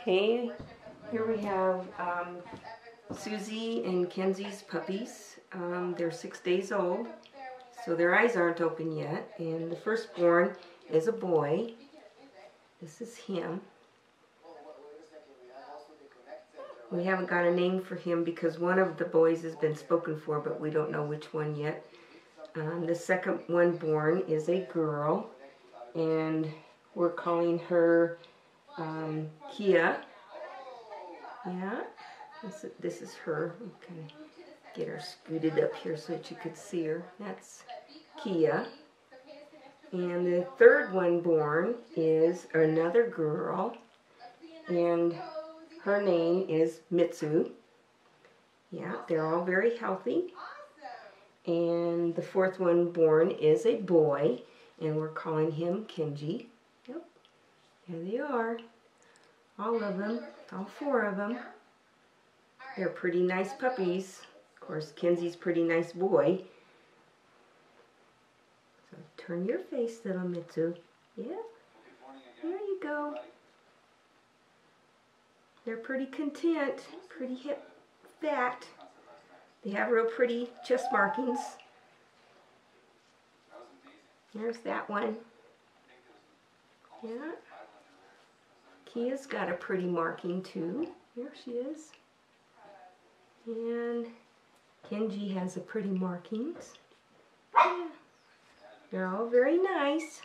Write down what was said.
Okay, here we have Suzie and Kenzie's puppies. They're 6 days old, so their eyes aren't open yet. And the firstborn is a boy. This is him. We haven't got a name for him because one of the boys has been spoken for, but we don't know which one yet. The second one born is a girl, and we're calling her Kia. Yeah, this is her. Okay, get her scooted up here so that you could see her. That's Kia. And the third one born is another girl, and her name is Mitsu. Yeah, they're all very healthy. And the fourth one born is a boy, and we're calling him Kenji. Yep, here they are. All of them, all 4 of them. They're pretty nice puppies. Of course, Kenzie's a pretty nice boy. So turn your face, little Mitsu. Yeah, there you go. They're pretty content, pretty fat. They have real pretty chest markings. There's that one. Yeah. Kia's got a pretty marking too. There she is. And Kenji has a pretty markings. Yeah. They're all very nice.